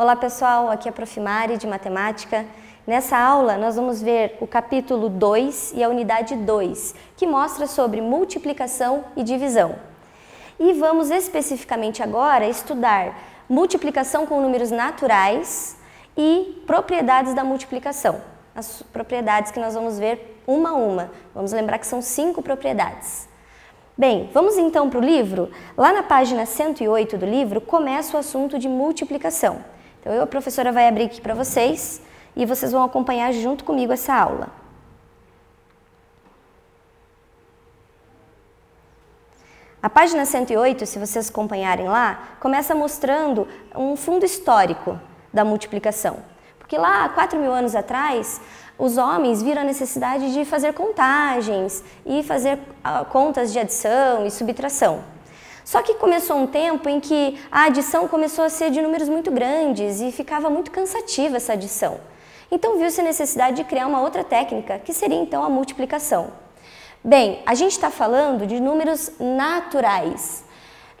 Olá pessoal, aqui é a Prof. Mari de Matemática. Nessa aula nós vamos ver o capítulo 2 e a unidade 2, que mostra sobre multiplicação e divisão. E vamos especificamente agora estudar multiplicação com números naturais e propriedades da multiplicação. As propriedades que nós vamos ver uma a uma. Vamos lembrar que são 5 propriedades. Bem, vamos então para o livro. Lá na página 108 do livro começa o assunto de multiplicação. Então a professora vai abrir aqui para vocês e vocês vão acompanhar junto comigo essa aula. A página 108, se vocês acompanharem lá, começa mostrando um fundo histórico da multiplicação. Porque lá, há 4.000 anos atrás, os homens viram a necessidade de fazer contagens e fazer contas de adição e subtração. Só que começou um tempo em que a adição começou a ser de números muito grandes e ficava muito cansativa essa adição. Então viu-se a necessidade de criar uma outra técnica, que seria então a multiplicação. Bem, a gente está falando de números naturais.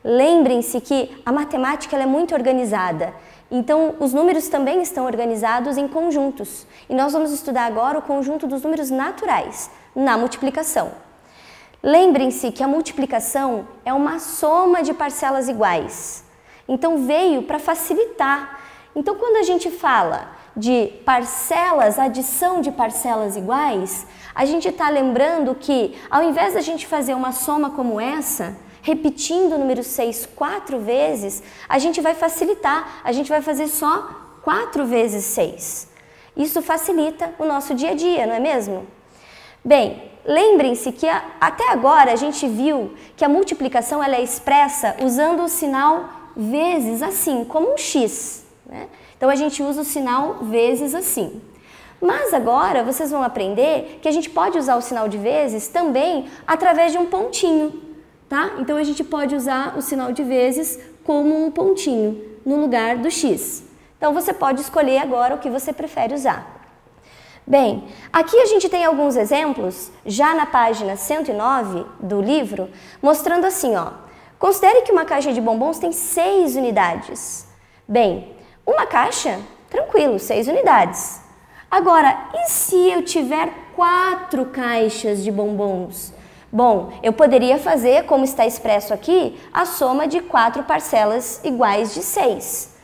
Lembrem-se que a matemática ela é muito organizada. Então, os números também estão organizados em conjuntos. E nós vamos estudar agora o conjunto dos números naturais, na multiplicação. Lembrem-se que a multiplicação é uma soma de parcelas iguais. Então, veio para facilitar. Então, quando a gente fala de parcelas, adição de parcelas iguais, a gente está lembrando que, ao invés da gente fazer uma soma como essa, repetindo o número 6 4 vezes, a gente vai facilitar, a gente vai fazer só 4 vezes 6. Isso facilita o nosso dia a dia, não é mesmo? Bem, lembrem-se que até agora a gente viu que a multiplicação ela é expressa usando o sinal vezes assim, como um X, né? Então a gente usa o sinal vezes assim. Mas agora vocês vão aprender que a gente pode usar o sinal de vezes também através de um pontinho. Tá? Então a gente pode usar o sinal de vezes como um pontinho no lugar do X. Então você pode escolher agora o que você prefere usar. Bem, aqui a gente tem alguns exemplos, já na página 109 do livro, mostrando assim, ó. Considere que uma caixa de bombons tem 6 unidades. Bem, uma caixa, tranquilo, 6 unidades. Agora, e se eu tiver 4 caixas de bombons? Bom, eu poderia fazer, como está expresso aqui, a soma de 4 parcelas iguais de 6.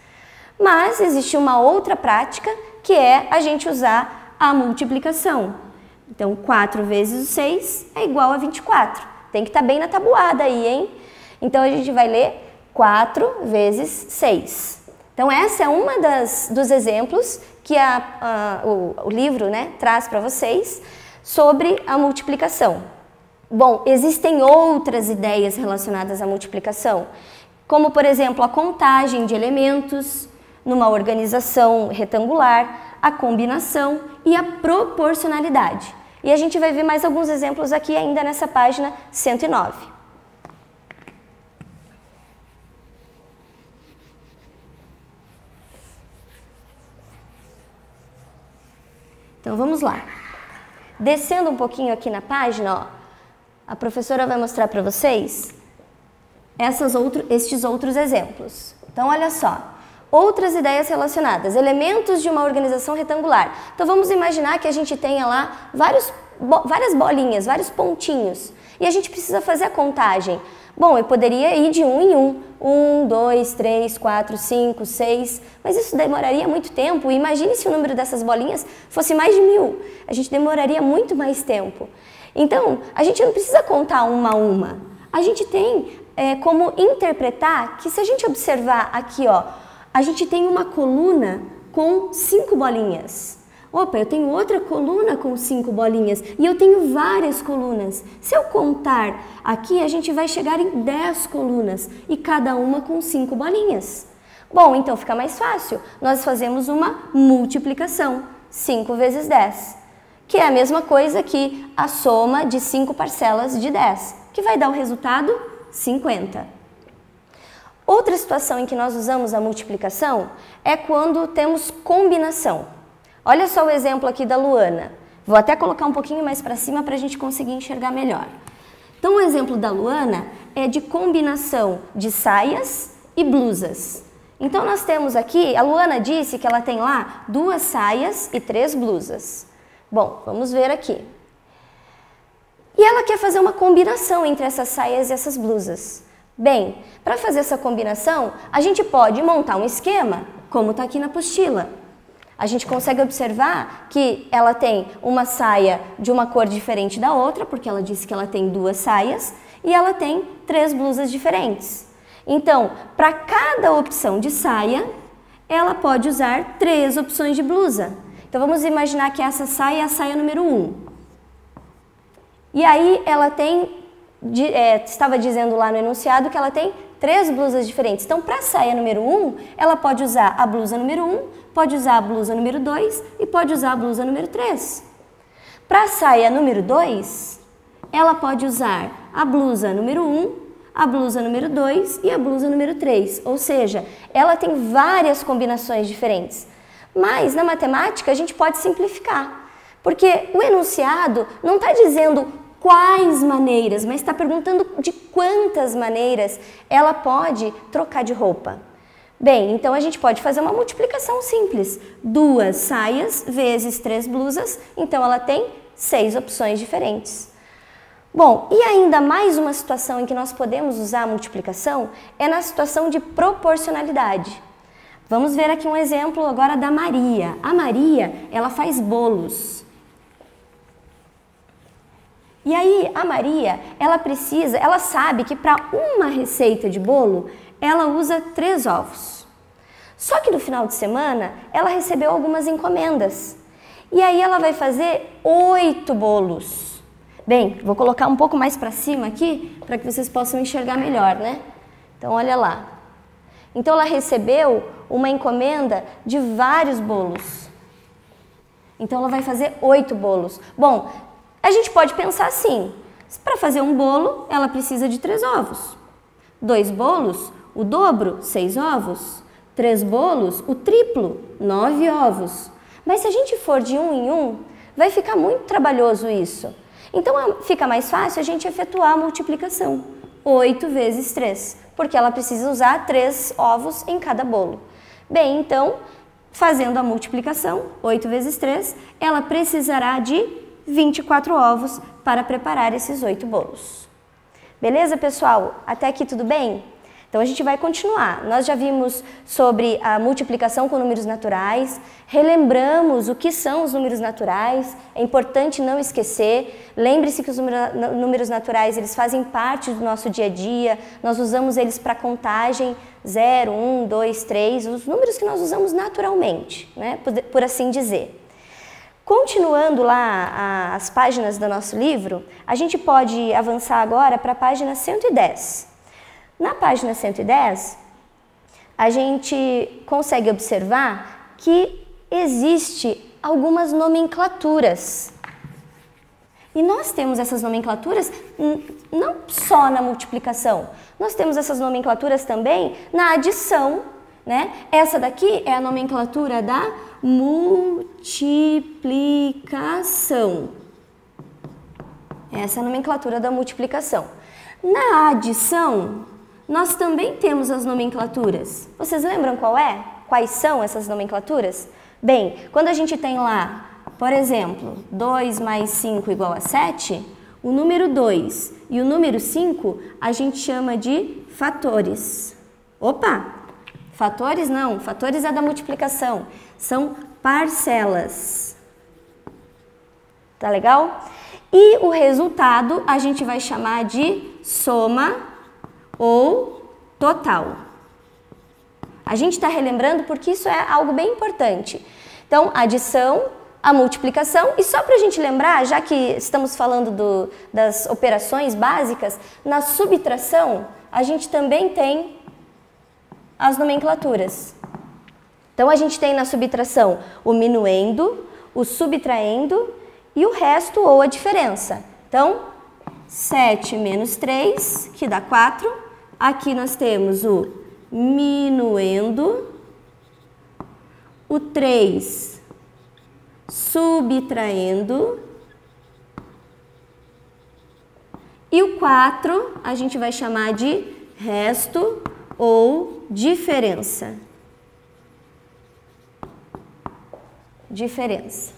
Mas existe uma outra prática, que é a gente usar a multiplicação. Então, 4 vezes 6 é igual a 24. Tem que estar bem na tabuada aí, hein? Então, a gente vai ler 4 vezes 6. Então, essa é uma dos exemplos que o livro, né, traz para vocês sobre a multiplicação. Bom, existem outras ideias relacionadas à multiplicação, como, por exemplo, a contagem de elementos numa organização retangular, a combinação e a proporcionalidade. E a gente vai ver mais alguns exemplos aqui ainda nessa página 109. Então, vamos lá. Descendo um pouquinho aqui na página, ó. A professora vai mostrar para vocês estes outros exemplos. Então, olha só. Outras ideias relacionadas. Elementos de uma organização retangular. Então, vamos imaginar que a gente tenha lá várias bolinhas, vários pontinhos. E a gente precisa fazer a contagem. Bom, eu poderia ir de 1 em 1. 1, 2, 3, 4, 5, 6. Mas isso demoraria muito tempo. E imagine se o número dessas bolinhas fosse mais de 1000. A gente demoraria muito mais tempo. Então, a gente não precisa contar uma a uma. A gente tem como interpretar que se a gente observar aqui, ó, a gente tem uma coluna com 5 bolinhas. Opa, eu tenho outra coluna com 5 bolinhas e eu tenho várias colunas. Se eu contar aqui, a gente vai chegar em 10 colunas e cada uma com 5 bolinhas. Bom, então fica mais fácil. Nós fazemos uma multiplicação. 5 vezes 10. Que é a mesma coisa que a soma de 5 parcelas de 10, que vai dar o resultado 50. Outra situação em que nós usamos a multiplicação é quando temos combinação. Olha só o exemplo aqui da Luana. Vou até colocar um pouquinho mais para cima para a gente conseguir enxergar melhor. Então, o exemplo da Luana é de combinação de saias e blusas. Então nós temos aqui, a Luana disse que ela tem lá 2 saias e 3 blusas. Bom, vamos ver aqui. E ela quer fazer uma combinação entre essas saias e essas blusas. Bem, para fazer essa combinação, a gente pode montar um esquema, como está aqui na apostila. A gente consegue observar que ela tem uma saia de uma cor diferente da outra, porque ela disse que ela tem 2 saias, e ela tem 3 blusas diferentes. Então, para cada opção de saia, ela pode usar 3 opções de blusa. Então, vamos imaginar que essa saia é a saia número 1. E aí, ela tem, estava dizendo lá no enunciado que ela tem 3 blusas diferentes. Então, para a saia número 1, ela pode usar a blusa número 1, pode usar a blusa número 2 e pode usar a blusa número 3. Para a saia número 2, ela pode usar a blusa número 1, a blusa número 2 e a blusa número 3. Ou seja, ela tem várias combinações diferentes. Mas, na matemática, a gente pode simplificar. Porque o enunciado não está dizendo quais maneiras, mas está perguntando de quantas maneiras ela pode trocar de roupa. Bem, então a gente pode fazer uma multiplicação simples. 2 saias vezes 3 blusas, então ela tem 6 opções diferentes. Bom, e ainda mais uma situação em que nós podemos usar a multiplicação é na situação de proporcionalidade. Vamos ver aqui um exemplo agora da Maria. A Maria, ela faz bolos. E aí, a Maria, ela sabe que para uma receita de bolo, ela usa 3 ovos. Só que no final de semana, ela recebeu algumas encomendas. E aí, ela vai fazer 8 bolos. Bem, vou colocar um pouco mais para cima aqui, para que vocês possam enxergar melhor, né? Então, olha lá. Então, ela recebeu uma encomenda de vários bolos. Então, ela vai fazer 8 bolos. Bom, a gente pode pensar assim, para fazer um bolo, ela precisa de 3 ovos. 2 bolos, o dobro, 6 ovos. 3 bolos, o triplo, 9 ovos. Mas se a gente for de 1 em 1, vai ficar muito trabalhoso isso. Então fica mais fácil a gente efetuar a multiplicação. 8 vezes 3, porque ela precisa usar 3 ovos em cada bolo. Bem, então, fazendo a multiplicação, 8 vezes 3, ela precisará de 24 ovos para preparar esses 8 bolos. Beleza, pessoal? Até aqui tudo bem? Então a gente vai continuar. Nós já vimos sobre a multiplicação com números naturais, relembramos o que são os números naturais, é importante não esquecer. Lembre-se que os números naturais, eles fazem parte do nosso dia a dia, nós usamos eles para contagem, 0, 1, 2, 3, os números que nós usamos naturalmente, né? Por assim dizer. Continuando lá as páginas do nosso livro, a gente pode avançar agora para a página 110. Na página 110, a gente consegue observar que existe algumas nomenclaturas. E nós temos essas nomenclaturas não só na multiplicação, nós temos essas nomenclaturas também na adição, né? Essa daqui é a nomenclatura da multiplicação. Essa é a nomenclatura da multiplicação. Na adição, nós também temos as nomenclaturas. Vocês lembram qual é? Quais são essas nomenclaturas? Bem, quando a gente tem lá, por exemplo, 2 mais 5 igual a 7, o número 2 e o número 5 a gente chama de fatores. Opa! Fatores não, fatores é da multiplicação, são parcelas. Tá legal? E o resultado a gente vai chamar de soma ou total. A gente está relembrando porque isso é algo bem importante. Então, a adição, a multiplicação, e só para a gente lembrar, já que estamos falando das operações básicas, na subtração a gente também tem as nomenclaturas. Então, a gente tem na subtração o minuendo, o subtraindo e o resto ou a diferença. Então, 7 menos 3, que dá 4. Aqui nós temos o minuendo, o 3 subtraindo e o 4 a gente vai chamar de resto ou diferença. diferença.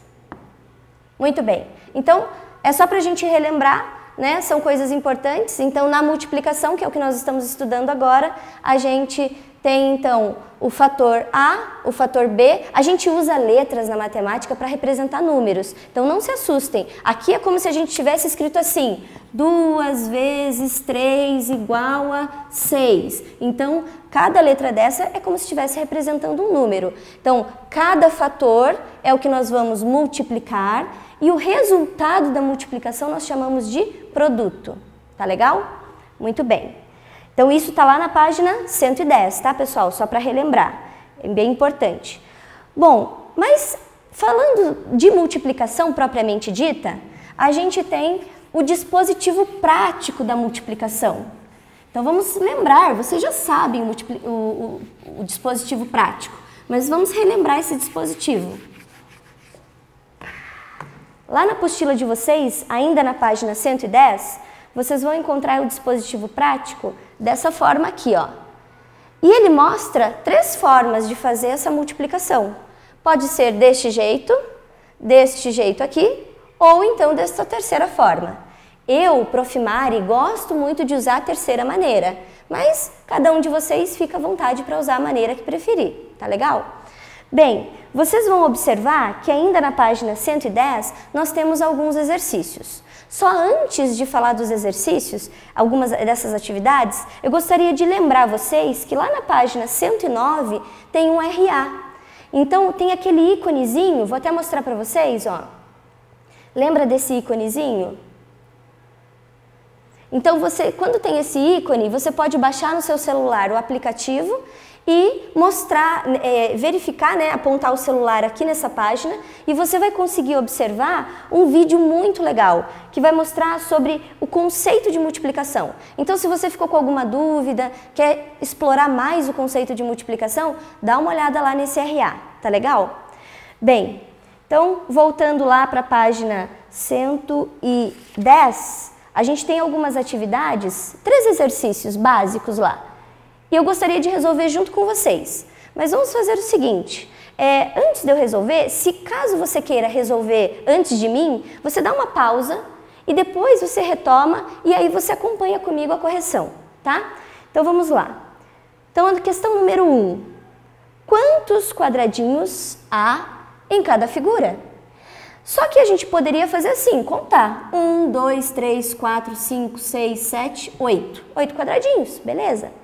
Muito bem. Então, é só para a gente relembrar, né? São coisas importantes. Então, na multiplicação, que é o que nós estamos estudando agora, a gente tem, então, o fator A, o fator B. A gente usa letras na matemática para representar números. Então, não se assustem. Aqui é como se a gente tivesse escrito assim, 2 vezes 3 igual a 6. Então, cada letra dessa é como se estivesse representando um número. Então, cada fator é o que nós vamos multiplicar e o resultado da multiplicação nós chamamos de produto. Tá legal? Muito bem. Então, isso está lá na página 110, tá, pessoal? Só para relembrar. É bem importante. Bom, mas falando de multiplicação propriamente dita, a gente tem o dispositivo prático da multiplicação. Então, vamos lembrar, vocês já sabem o dispositivo prático, mas vamos relembrar esse dispositivo. Lá na apostila de vocês, ainda na página 110, vocês vão encontrar o dispositivo prático dessa forma aqui, ó. E ele mostra 3 formas de fazer essa multiplicação. Pode ser deste jeito aqui, ou então desta terceira forma. Eu, Prof. Mari, gosto muito de usar a terceira maneira, mas cada um de vocês fica à vontade para usar a maneira que preferir, tá legal? Bem, vocês vão observar que ainda na página 110 nós temos alguns exercícios. Só antes de falar dos exercícios, algumas dessas atividades, eu gostaria de lembrar vocês que lá na página 109 tem um RA. Então tem aquele íconezinho, vou até mostrar para vocês, ó. Lembra desse íconezinho? Então quando tem esse ícone, você pode baixar no seu celular o aplicativo e mostrar, verificar, né, apontar o celular aqui nessa página e você vai conseguir observar um vídeo muito legal que vai mostrar sobre o conceito de multiplicação. Então, se você ficou com alguma dúvida, quer explorar mais o conceito de multiplicação, dá uma olhada lá nesse RA, tá legal? Bem, então, voltando lá para a página 110, a gente tem algumas atividades, 3 exercícios básicos lá. E eu gostaria de resolver junto com vocês. Mas vamos fazer o seguinte, antes de eu resolver, se caso você queira resolver antes de mim, você dá uma pausa e depois você retoma e aí você acompanha comigo a correção, tá? Então vamos lá. Então a questão número 1. Quantos quadradinhos há em cada figura? Só que a gente poderia fazer assim, contar. 1, 2, 3, 4, 5, 6, 7, 8. 8 quadradinhos, beleza?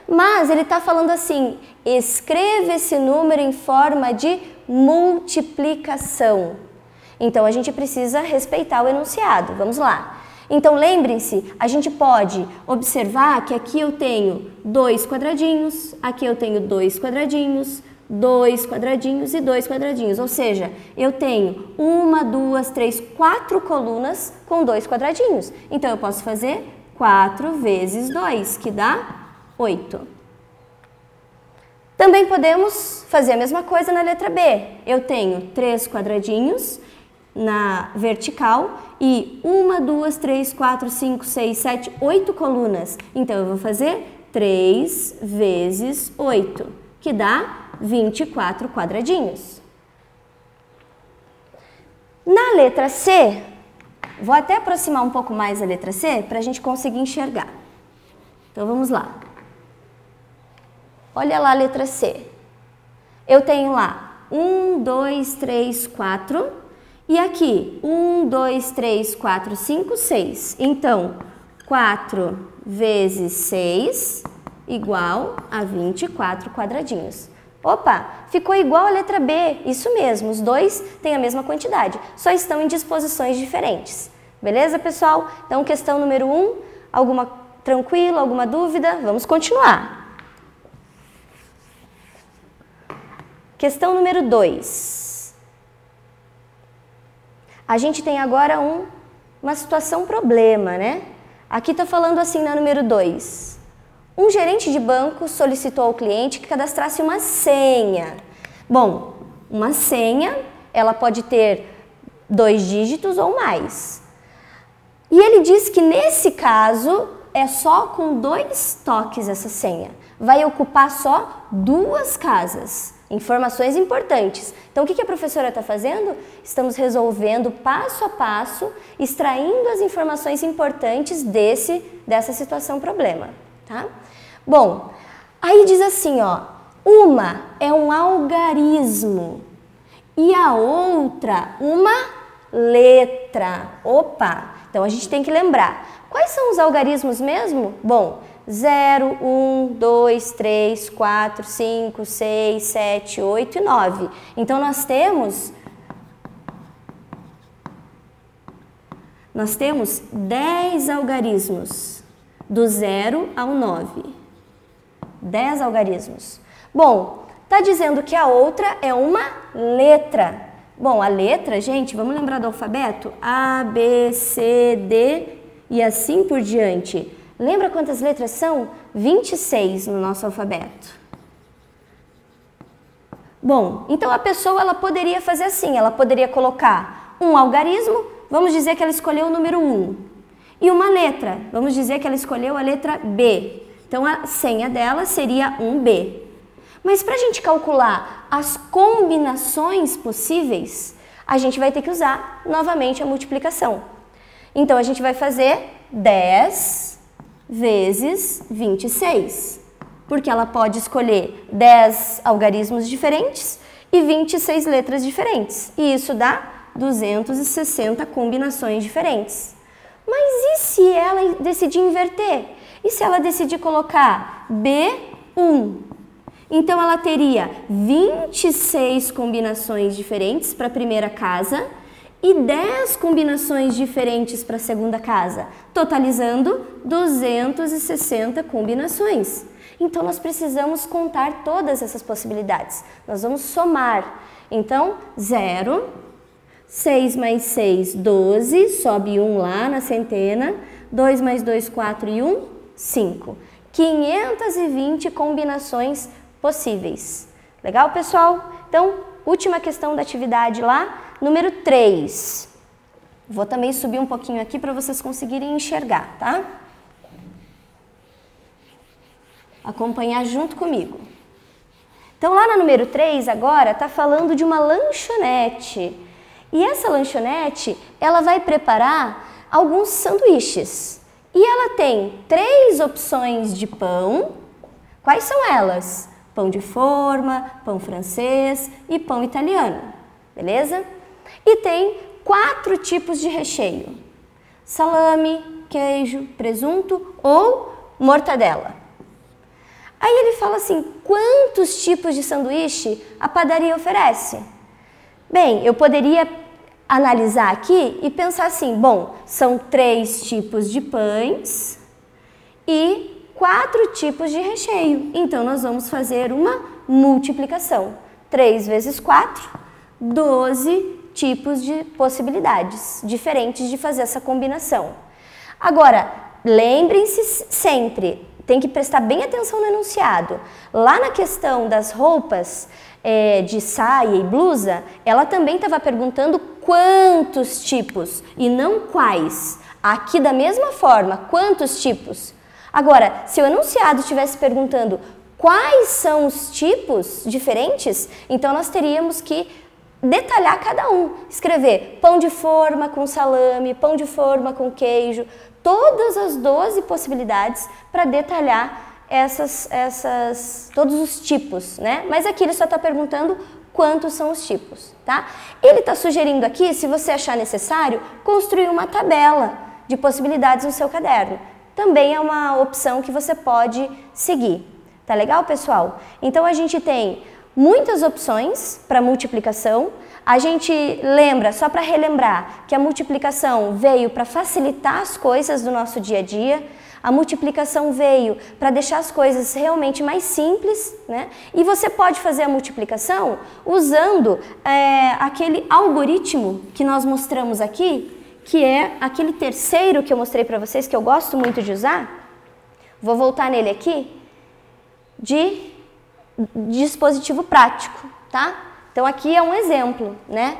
Mas ele está falando assim, escreva esse número em forma de multiplicação. Então, a gente precisa respeitar o enunciado. Vamos lá. Então, lembrem-se, a gente pode observar que aqui eu tenho 2 quadradinhos, aqui eu tenho 2 quadradinhos, 2 quadradinhos e 2 quadradinhos. Ou seja, eu tenho 1, 2, 3, 4 colunas com 2 quadradinhos. Então, eu posso fazer 4 vezes 2, que dá 8. Também podemos fazer a mesma coisa na letra B. Eu tenho 3 quadradinhos na vertical e 1, 2, 3, 4, 5, 6, 7, 8 colunas. Então, eu vou fazer 3 vezes 8, que dá 24 quadradinhos. Na letra C, vou até aproximar um pouco mais a letra C para a gente conseguir enxergar. Então, vamos lá. Olha lá a letra C. Eu tenho lá 1, 2, 3, 4 e aqui 1, 2, 3, 4, 5, 6. Então, 4 vezes 6 igual a 24 quadradinhos. Opa, ficou igual a letra B, isso mesmo, os dois têm a mesma quantidade, só estão em disposições diferentes. Beleza, pessoal? Então, questão número 1, tranquilo, alguma dúvida? Vamos continuar. Questão número 2. A gente tem agora uma situação problema, né? Aqui está falando assim na número 2. Um gerente de banco solicitou ao cliente que cadastrasse uma senha. Bom, uma senha, ela pode ter 2 dígitos ou mais. E ele diz que nesse caso é só com 2 toques essa senha. Vai ocupar só 2 casas. Informações importantes. Então, o que a professora está fazendo? Estamos resolvendo passo a passo, extraindo as informações importantes dessa situação problema, tá? Bom, aí diz assim, ó, uma é um algarismo e a outra uma letra. Opa! Então, a gente tem que lembrar. Quais são os algarismos mesmo? Bom, 0, 1, 2, 3, 4, 5, 6, 7, 8 e 9. Então, nós temos 10 algarismos, do 0 ao 9. 10 algarismos. Bom, está dizendo que a outra é uma letra. Bom, a letra, gente, vamos lembrar do alfabeto? A, B, C, D e assim por diante. Lembra quantas letras são? 26 no nosso alfabeto. Bom, então a pessoa ela poderia fazer assim, ela poderia colocar um algarismo, vamos dizer que ela escolheu o número 1, e uma letra, vamos dizer que ela escolheu a letra B. Então a senha dela seria 1B. Mas para a gente calcular as combinações possíveis, a gente vai ter que usar novamente a multiplicação. Então a gente vai fazer 10 vezes 26, porque ela pode escolher 10 algarismos diferentes e 26 letras diferentes, e isso dá 260 combinações diferentes. Mas e se ela decidir inverter? E se ela decidir colocar B1? Então ela teria 26 combinações diferentes para a primeira casa e 10 combinações diferentes para a segunda casa, totalizando 260 combinações. Então, nós precisamos contar todas essas possibilidades. Nós vamos somar. Então, 0, 6 mais 6, 12, sobe 1 lá na centena, 2 mais 2, 4 e 1, 5. 520 combinações possíveis. Legal, pessoal? Então, última questão da atividade lá. Número 3. Vou também subir um pouquinho aqui para vocês conseguirem enxergar, tá? Acompanhar junto comigo. Então, lá na número 3, agora, está falando de uma lanchonete. E essa lanchonete, ela vai preparar alguns sanduíches. E ela tem 3 opções de pão. Quais são elas? Pão de forma, pão francês e pão italiano. Beleza? E tem 4 tipos de recheio: salame, queijo, presunto ou mortadela. Aí ele fala assim, quantos tipos de sanduíche a padaria oferece? Bem, eu poderia analisar aqui e pensar assim, bom, são 3 tipos de pães e 4 tipos de recheio. Então, nós vamos fazer uma multiplicação. 3 vezes 4, 12 tipos de possibilidades diferentes de fazer essa combinação. Agora, lembrem-se sempre, tem que prestar bem atenção no enunciado. Lá na questão das roupas de saia e blusa, ela também estava perguntando quantos tipos e não quais. Aqui da mesma forma, quantos tipos? Agora, se o enunciado estivesse perguntando quais são os tipos diferentes, então nós teríamos que detalhar cada um, escrever pão de forma com salame, pão de forma com queijo, todas as 12 possibilidades para detalhar todos os tipos, né? Mas aqui ele só está perguntando quantos são os tipos, tá? Ele está sugerindo aqui, se você achar necessário, construir uma tabela de possibilidades no seu caderno. Também é uma opção que você pode seguir. Tá legal, pessoal? Então, a gente tem muitas opções para multiplicação. A gente lembra, só para relembrar, que a multiplicação veio para facilitar as coisas do nosso dia a dia. A multiplicação veio para deixar as coisas realmente mais simples, né? E você pode fazer a multiplicação usando aquele algoritmo que nós mostramos aqui, que é aquele terceiro que eu mostrei para vocês, que eu gosto muito de usar. Vou voltar nele aqui, de dispositivo prático, tá? Então, aqui é um exemplo, né?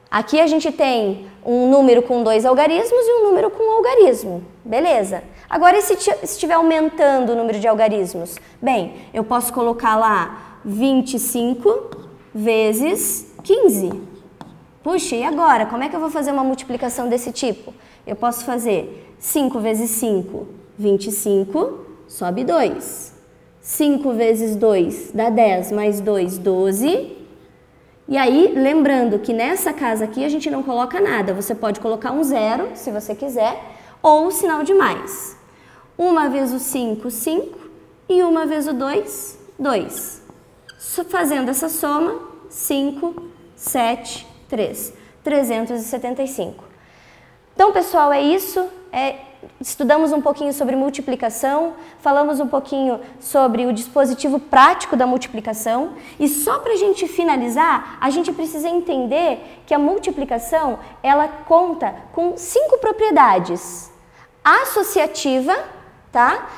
Aqui a gente tem um número com 2 algarismos e um número com um algarismo, beleza? Agora, e se estiver aumentando o número de algarismos? Bem, eu posso colocar lá 25 vezes 15. Puxa, e agora? Como é que eu vou fazer uma multiplicação desse tipo? Eu posso fazer 5 vezes 5, 25, sobe 2. 5 vezes 2 dá 10, mais 2, 12. E aí, lembrando que nessa casa aqui a gente não coloca nada. Você pode colocar um zero, se você quiser, ou o sinal de mais. 1 vezes o 5, 5. E 1 vezes o 2, 2. Fazendo essa soma, 5, 7, 3. 375. Então, pessoal, é isso. Estudamos um pouquinho sobre multiplicação, falamos um pouquinho sobre o dispositivo prático da multiplicação e só para a gente finalizar, a gente precisa entender que a multiplicação, ela conta com 5 propriedades. Associativa, tá?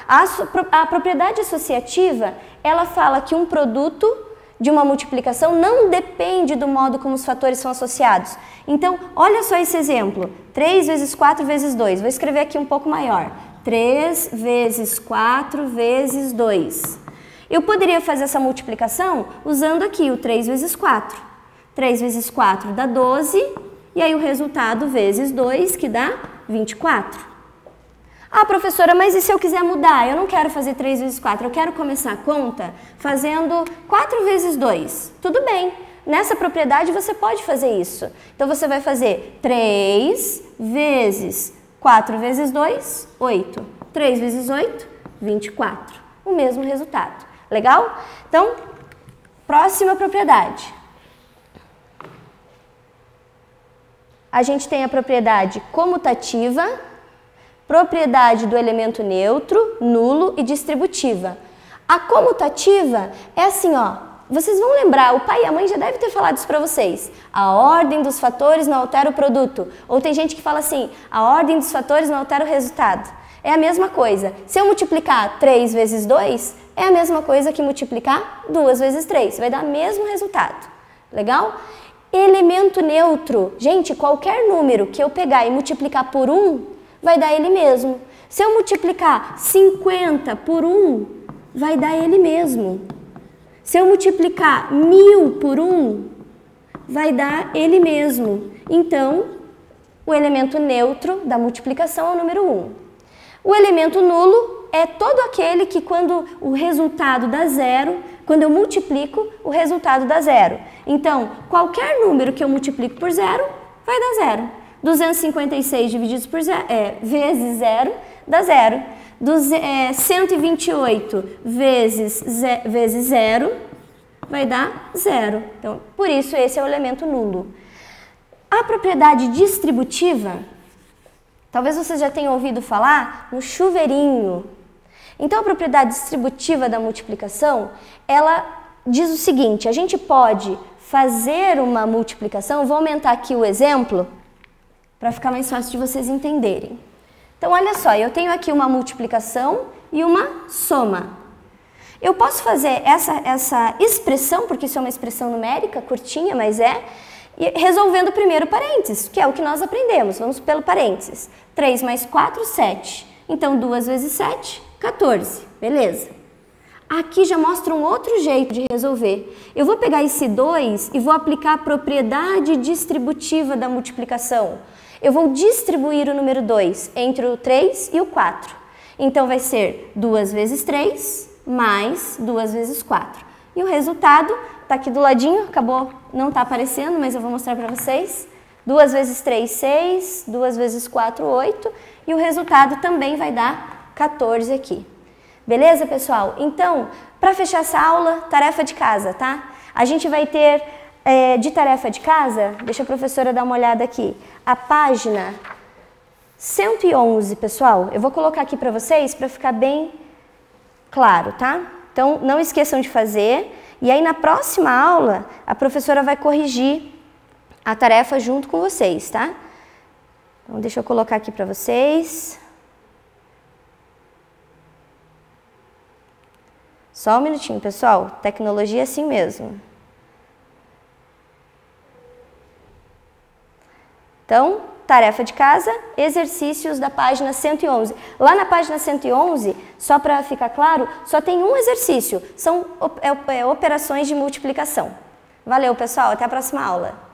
A propriedade associativa, ela fala que um produto de uma multiplicação não depende do modo como os fatores são associados. Então, olha só esse exemplo. 3 vezes 4 vezes 2. Vou escrever aqui um pouco maior. 3 vezes 4 vezes 2. Eu poderia fazer essa multiplicação usando aqui o 3 vezes 4. 3 vezes 4 dá 12, e aí o resultado vezes 2, que dá 24. Ah, professora, mas e se eu quiser mudar? Eu não quero fazer 3 vezes 4, eu quero começar a conta fazendo 4 vezes 2. Tudo bem, nessa propriedade você pode fazer isso. Então você vai fazer 3 vezes 4 vezes 2, 8. 3 vezes 8, 24. O mesmo resultado. Legal? Então, próxima propriedade. A gente tem a propriedade comutativa, propriedade do elemento neutro, nulo e distributiva. A comutativa é assim, ó, vocês vão lembrar, o pai e a mãe já devem ter falado isso para vocês. A ordem dos fatores não altera o produto. Ou tem gente que fala assim, a ordem dos fatores não altera o resultado. É a mesma coisa. Se eu multiplicar 3 vezes 2, é a mesma coisa que multiplicar 2 vezes 3. Vai dar o mesmo resultado. Legal? Elemento neutro. Gente, qualquer número que eu pegar e multiplicar por 1, vai dar ele mesmo. Se eu multiplicar 50 por 1, vai dar ele mesmo. Se eu multiplicar 1000 por 1, vai dar ele mesmo. Então, o elemento neutro da multiplicação é o número 1. O elemento nulo é todo aquele que quando o resultado dá zero, quando eu multiplico, o resultado dá zero. Então, qualquer número que eu multiplico por zero, vai dar zero. 256 divididos por vezes 0 dá 0. 128 vezes 0 vai dar 0. Então, por isso, esse é o elemento nulo. A propriedade distributiva, talvez vocês já tenham ouvido falar no chuveirinho. Então, a propriedade distributiva da multiplicação, ela diz o seguinte, a gente pode fazer uma multiplicação, vou aumentar aqui o exemplo, para ficar mais fácil de vocês entenderem. Então, olha só, eu tenho aqui uma multiplicação e uma soma. Eu posso fazer essa expressão, porque isso é uma expressão numérica, curtinha, mas resolvendo primeiro o parênteses, que é o que nós aprendemos. Vamos pelo parênteses. 3 mais 4, 7. Então, 2 vezes 7, 14. Beleza. Aqui já mostra um outro jeito de resolver. Eu vou pegar esse 2 e vou aplicar a propriedade distributiva da multiplicação. Eu vou distribuir o número 2 entre o 3 e o 4. Então, vai ser 2 vezes 3 mais 2 vezes 4. E o resultado está aqui do ladinho, acabou, não está aparecendo, mas eu vou mostrar para vocês. 2 vezes 3, 6, 2 vezes 4, 8. E o resultado também vai dar 14 aqui. Beleza, pessoal? Então, para fechar essa aula, tarefa de casa, tá? A gente vai ter... de tarefa de casa, deixa a professora dar uma olhada aqui, a página 111, pessoal, eu vou colocar aqui para vocês para ficar bem claro, tá? Então, não esqueçam de fazer, e aí na próxima aula, a professora vai corrigir a tarefa junto com vocês, tá? Então, deixa eu colocar aqui para vocês. Só um minutinho, pessoal, tecnologia é assim mesmo. Então, tarefa de casa, exercícios da página 111. Lá na página 111, só para ficar claro, só tem um exercício, são operações de multiplicação. Valeu, pessoal, até a próxima aula.